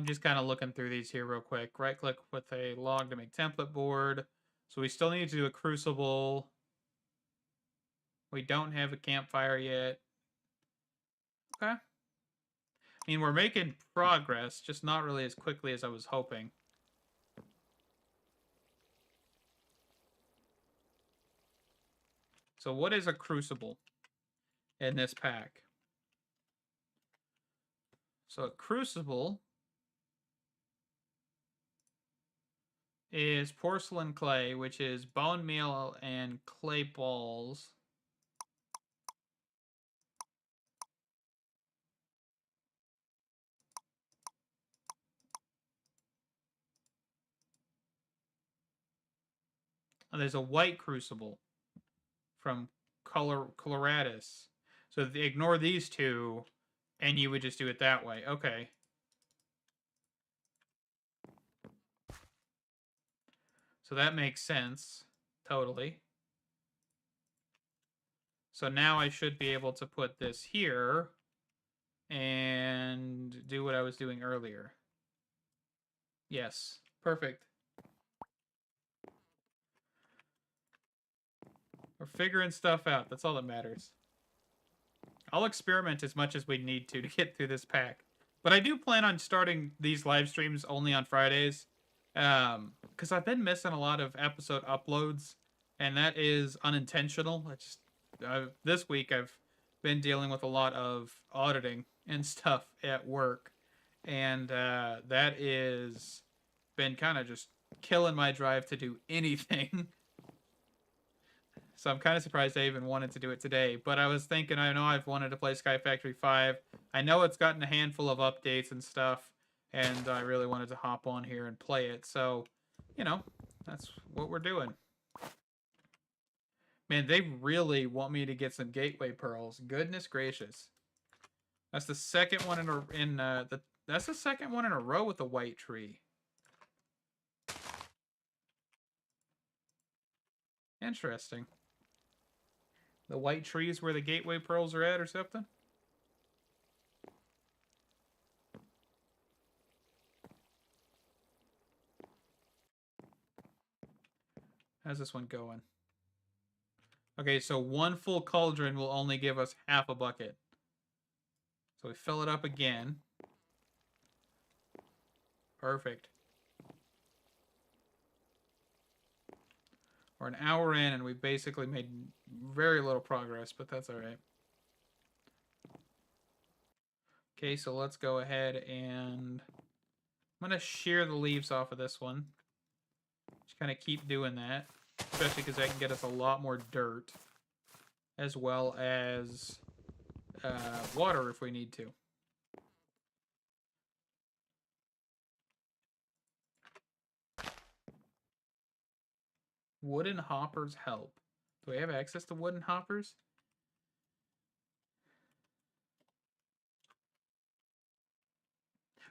S1: Just kind of looking through these here real quick. Right-click with a log to make template board. So we still need to do a crucible. We don't have a campfire yet. Okay. I mean, we're making progress, just not really as quickly as I was hoping. So what is a crucible in this pack? So a crucible is porcelain clay, which is bone meal and clay balls. And there's a white crucible from Coloradus. So ignore these two, and you would just do it that way. Okay. So that makes sense. Totally. So now I should be able to put this here and do what I was doing earlier. Yes. Perfect. We're figuring stuff out. That's all that matters. I'll experiment as much as we need to get through this pack. But I do plan on starting these live streams only on Fridays. Because I've been missing a lot of episode uploads. And that is unintentional. This week I've been dealing with a lot of auditing and stuff at work. And that is been kind of just killing my drive to do anything. So I'm kind of surprised I even wanted to do it today. But I was thinking, I know I've wanted to play SkyFactory 5. I know it's gotten a handful of updates and stuff. And I really wanted to hop on here and play it. So, you know, that's what we're doing. Man, they really want me to get some gateway pearls. Goodness gracious. That's the second one that's the second one in a row with the white tree. Interesting. The white tree is where the gateway pearls are at or something? How's this one going? Okay, so one full cauldron will only give us half a bucket. So we fill it up again. Perfect. We're an hour in and we've basically made very little progress, but that's alright. Okay, so let's go ahead and I'm going to shear the leaves off of this one. Just kind of keep doing that, especially because that can get us a lot more dirt, as well as water if we need to. Wooden hoppers help. Do we have access to wooden hoppers?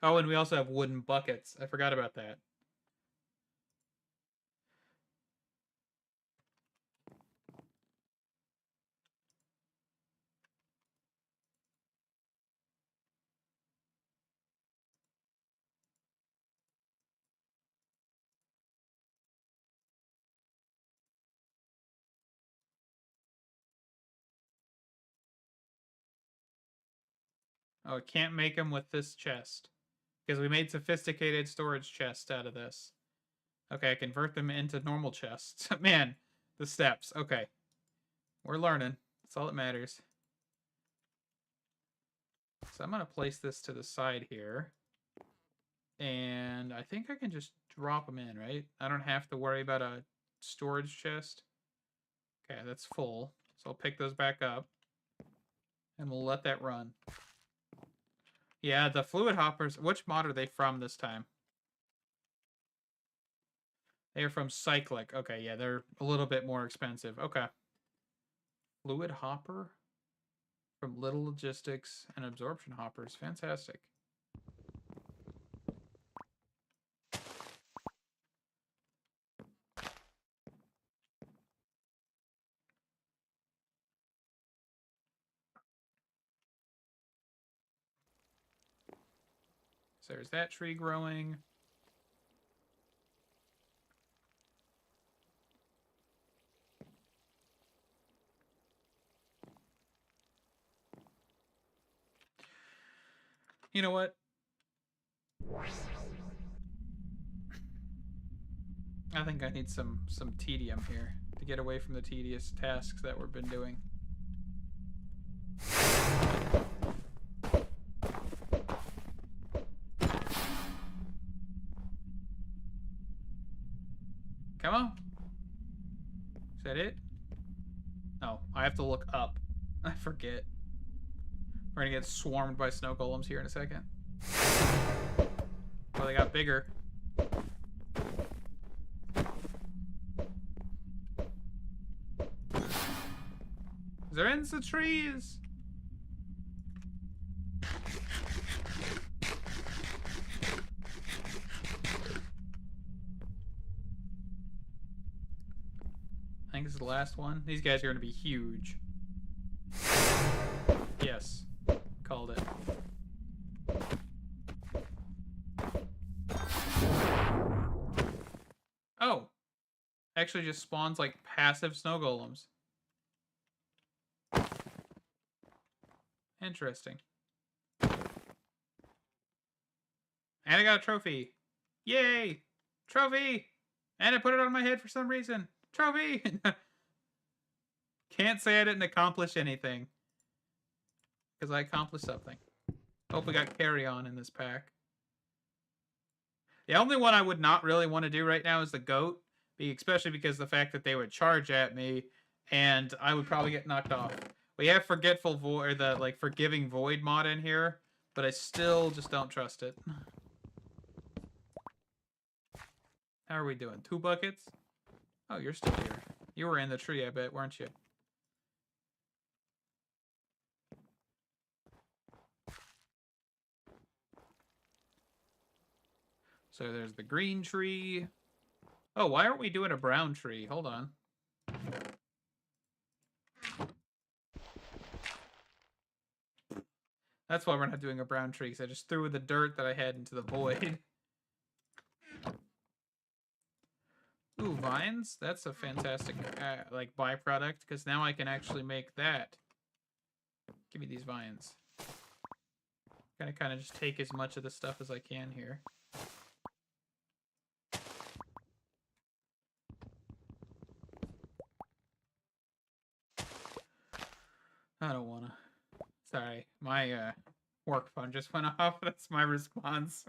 S1: Oh, and we also have wooden buckets. I forgot about that. Oh, I can't make them with this chest. Because we made sophisticated storage chests out of this. Okay, I convert them into normal chests. Man, the steps. Okay. We're learning. That's all that matters. So I'm going to place this to the side here. And I think I can just drop them in, right? I don't have to worry about a storage chest. Okay, that's full. So I'll pick those back up. And we'll let that run. Yeah, the fluid hoppers. Which mod are they from this time? They are from Cyclic. Okay, yeah, they're a little bit more expensive. Okay. Fluid hopper from Little Logistics and absorption hoppers. Fantastic. So there's that tree growing. You know what? I think I need some tedium here to get away from the tedious tasks that we've been doing. Come on. Is that it? Oh, I have to look up. I forget. We're gonna get swarmed by snow golems here in a second. Oh, they got bigger. They're in the trees. think this is the last one. These guys are going to be huge. Yes. Called it. Oh. Actually just spawns like passive snow golems. Interesting. And I got a trophy. Yay! Trophy! And I put it on my head for some reason. Trophy! Can't say I didn't accomplish anything. Because I accomplished something. Hope we got carry on in this pack. The only one I would not really want to do right now is the goat. Especially because the fact that they would charge at me. And I would probably get knocked off. We have Forgetful Void, or the like Forgiving Void mod in here. But I still just don't trust it. How are we doing? 2 buckets? Oh, you're still here. You were in the tree, I bet, weren't you? So there's the green tree. Oh, why aren't we doing a brown tree? Hold on. That's why we're not doing a brown tree, because I just threw the dirt that I had into the void. Ooh, vines? That's a fantastic like byproduct, because now I can actually make that. Give me these vines. Gonna kind of just take as much of the stuff as I can here. I don't wanna. Sorry, my work phone just went off. That's my response.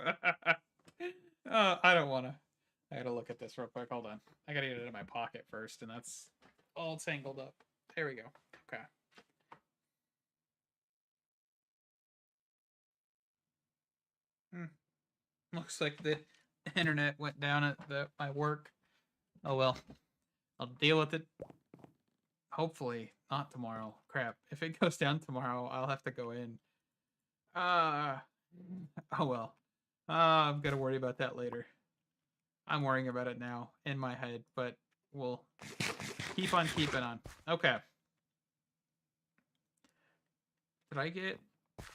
S1: I don't wanna. I gotta look at this real quick. Hold on. I gotta get it in my pocket first, and that's all tangled up. There we go. Okay. Looks like the internet went down at my work. Oh well. I'll deal with it. Hopefully not tomorrow. Crap. If it goes down tomorrow, I'll have to go in. Oh well. I'm gonna worry about that later. I'm worrying about it now in my head, but we'll keep on keeping on. Okay. Did I get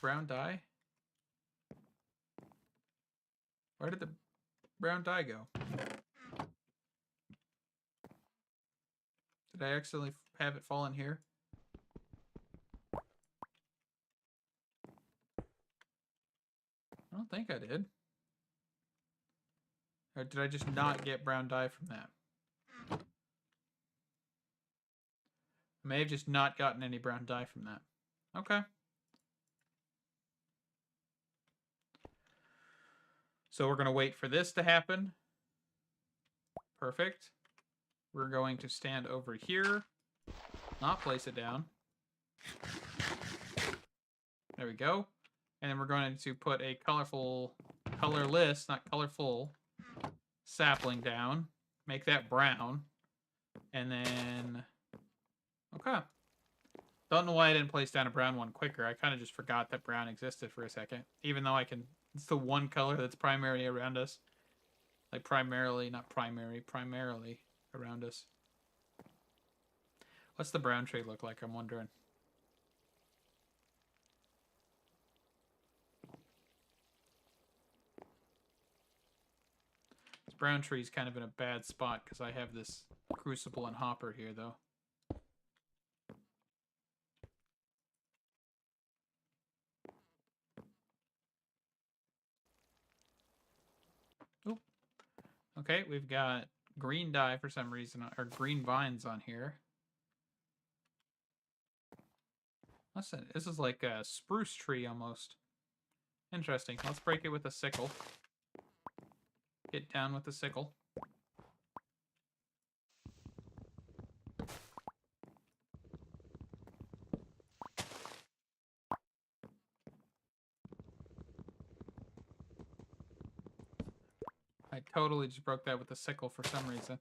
S1: brown dye? Where did the brown dye go? Did I accidentally have it fall in here? I don't think I did. Or did I just not get brown dye from that? I may have just not gotten any brown dye from that. Okay. So we're going to wait for this to happen. Perfect. We're going to stand over here. Not place it down. There we go. And then we're going to put a colorless, not colorful, sapling down. Make that brown. And then... Okay. Don't know why I didn't place down a brown one quicker. I kind of just forgot that brown existed for a second. Even though I can... It's the one color that's primary around us. Like primarily, not primary, primarily around us. What's the brown tree look like, I'm wondering? This brown tree's kind of in a bad spot because I have this crucible and hopper here, though. Oop. Okay, we've got green dye for some reason, or green vines on here. Listen, this is like a spruce tree almost. Interesting. Let's break it with a sickle. Get down with the sickle. I totally just broke that with the sickle for some reason.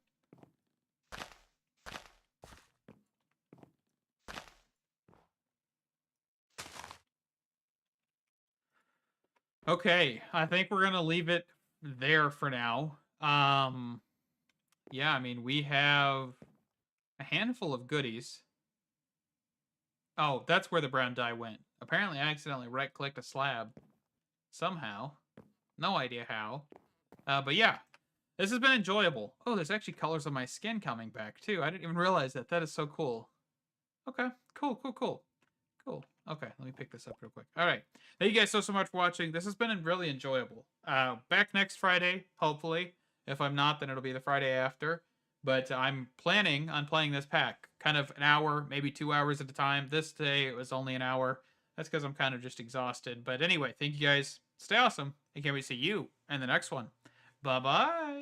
S1: Okay, I think we're gonna leave it there for now. Yeah, I mean, we have A handful of goodies. Oh, that's where the brown dye went. Apparently, I accidentally right-clicked a slab. Somehow. No idea how. But yeah, this has been enjoyable. Oh, there's actually colors on my skin coming back, too. I didn't even realize that. That is so cool. Okay, cool. Cool. Okay, let me pick this up real quick. All right. Thank you guys so much for watching. This has been really enjoyable. Back next Friday, hopefully. If I'm not, then it'll be the Friday after. But I'm planning on playing this pack. Kind of an hour, maybe 2 hours at a time. This day, it was only an hour. That's because I'm kind of just exhausted. But anyway, thank you guys. Stay awesome. And can't wait to see you in the next one. Bye-bye.